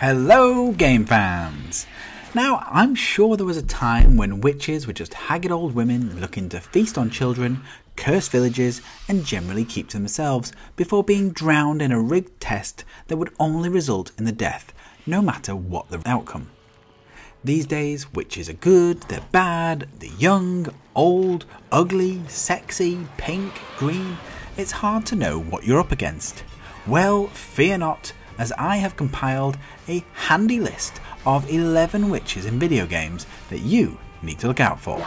Hello game fans! Now I'm sure there was a time when witches were just haggard old women looking to feast on children, curse villages and generally keep to themselves before being drowned in a rigged test that would only result in the death, no matter what the outcome. These days witches are good, they're bad, they're young, old, ugly, sexy, pink, green. It's hard to know what you're up against. Well, fear not, as I have compiled a handy list of 11 witches in video games that you need to look out for.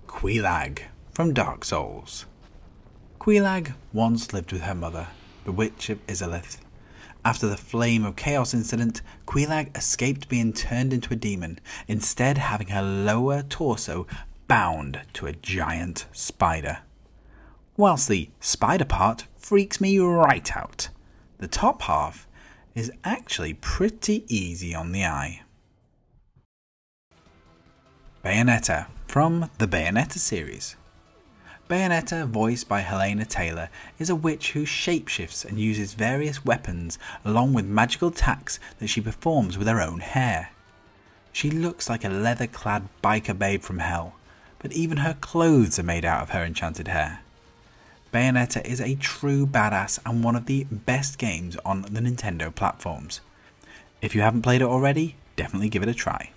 Queelag from Dark Souls. Queelag once lived with her mother, the Witch of Izalith. After the Flame of Chaos incident, Queelag escaped being turned into a demon, instead having her lower torso bound to a giant spider. Whilst the spider part freaks me right out, the top half is actually pretty easy on the eye. Bayonetta from the Bayonetta series. Bayonetta, voiced by Helena Taylor, is a witch who shapeshifts and uses various weapons along with magical attacks that she performs with her own hair. She looks like a leather-clad biker babe from hell, but even her clothes are made out of her enchanted hair. Bayonetta is a true badass and one of the best games on the Nintendo platforms. If you haven't played it already, definitely give it a try.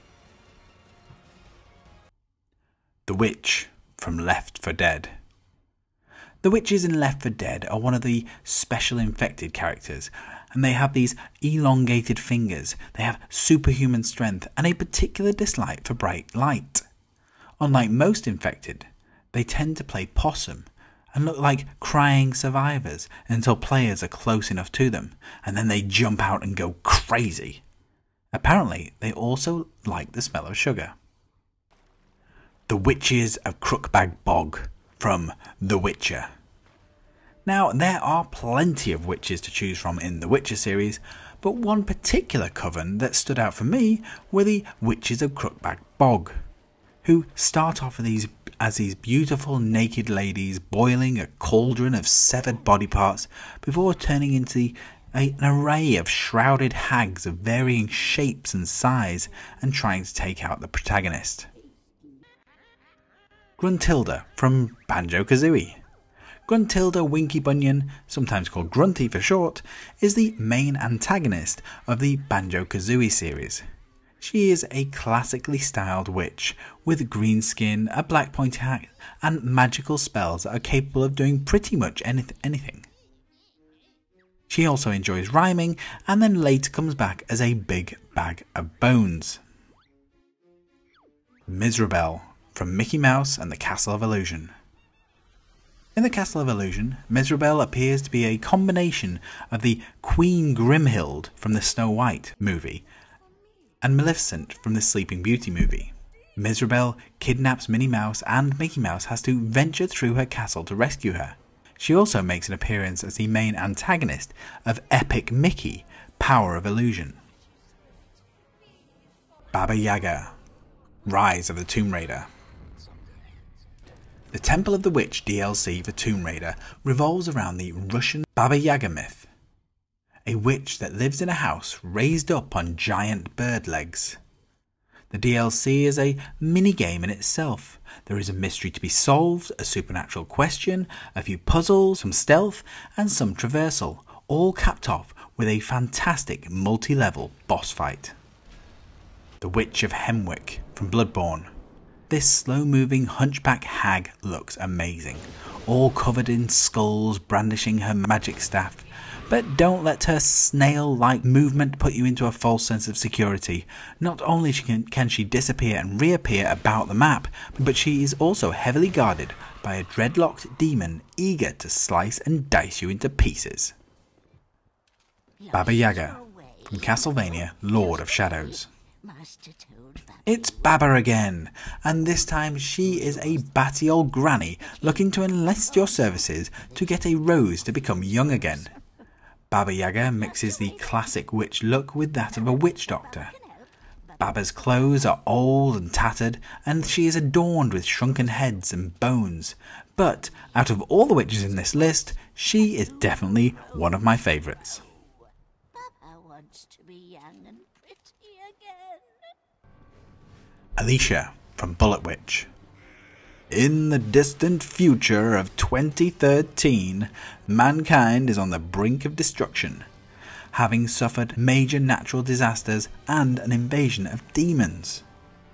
The Witch from Left 4 Dead. The witches in Left 4 Dead are one of the special infected characters, and they have these elongated fingers, they have superhuman strength and a particular dislike for bright light. Unlike most infected, they tend to play possum and look like crying survivors until players are close enough to them, and then they jump out and go crazy. Apparently, they also like the smell of sugar. The Witches of Crookback Bog from The Witcher. Now, there are plenty of witches to choose from in the Witcher series, but one particular coven that stood out for me were the Witches of Crookback Bog, who start off as these beautiful naked ladies boiling a cauldron of severed body parts before turning into an array of shrouded hags of varying shapes and size and trying to take out the protagonist. Gruntilda from Banjo Kazooie. Gruntilda Winky Bunyan, sometimes called Grunty for short, is the main antagonist of the Banjo Kazooie series. She is a classically styled witch with green skin, a black pointy hat and magical spells that are capable of doing pretty much anything. She also enjoys rhyming and then later comes back as a big bag of bones. Mizrabel from Mickey Mouse and the Castle of Illusion. In the Castle of Illusion, Mizrabel appears to be a combination of the Queen Grimhild from the Snow White movie and Maleficent from the Sleeping Beauty movie. Mizrabel kidnaps Minnie Mouse and Mickey Mouse has to venture through her castle to rescue her. She also makes an appearance as the main antagonist of Epic Mickey, Power of Illusion. Baba Yaga, Rise of the Tomb Raider. The Temple of the Witch DLC for Tomb Raider revolves around the Russian Baba Yaga myth, a witch that lives in a house raised up on giant bird legs. The DLC is a mini-game in itself. There is a mystery to be solved, a supernatural question, a few puzzles, some stealth and some traversal, all capped off with a fantastic multi-level boss fight. The Witch of Hemwick from Bloodborne. This slow-moving hunchback hag looks amazing, all covered in skulls, brandishing her magic staff. But don't let her snail-like movement put you into a false sense of security. Not only can she disappear and reappear about the map, but she is also heavily guarded by a dreadlocked demon eager to slice and dice you into pieces. Baba Yaga from Castlevania Lord of Shadows. It's Baba again, and this time she is a batty old granny looking to enlist your services to get a rose to become young again. Baba Yaga mixes the classic witch look with that of a witch doctor. Baba's clothes are old and tattered, and she is adorned with shrunken heads and bones. But out of all the witches in this list, she is definitely one of my favourites. Baba wants to be young and pretty again. Alicia from Bullet Witch. In the distant future of 2013, mankind is on the brink of destruction, having suffered major natural disasters and an invasion of demons.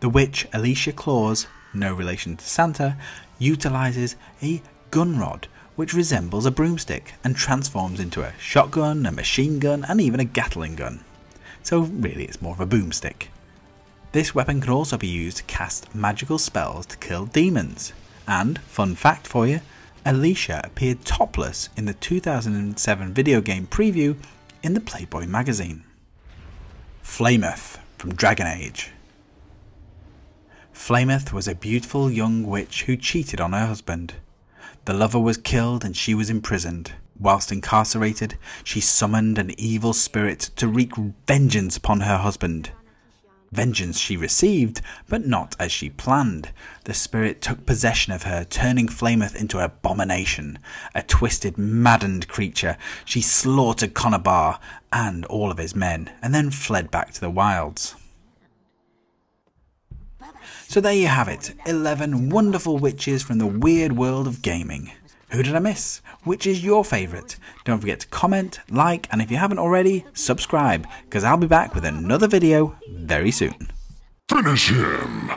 The witch Alicia Claus, no relation to Santa, utilises a gun rod which resembles a broomstick and transforms into a shotgun, a machine gun and even a Gatling gun. So really it's more of a boomstick. This weapon can also be used to cast magical spells to kill demons. And, fun fact for you, Alicia appeared topless in the 2007 video game preview in the Playboy magazine. Flemeth from Dragon Age. Flemeth was a beautiful young witch who cheated on her husband. The lover was killed and she was imprisoned. Whilst incarcerated, she summoned an evil spirit to wreak vengeance upon her husband. Vengeance she received, but not as she planned. The spirit took possession of her, turning Flemeth into an abomination, a twisted, maddened creature. She slaughtered Conabar and all of his men, and then fled back to the wilds. So there you have it, 11 wonderful witches from the weird world of gaming. Who did I miss? Which is your favourite? Don't forget to comment, like, and if you haven't already, subscribe, because I'll be back with another video very soon. Finish him!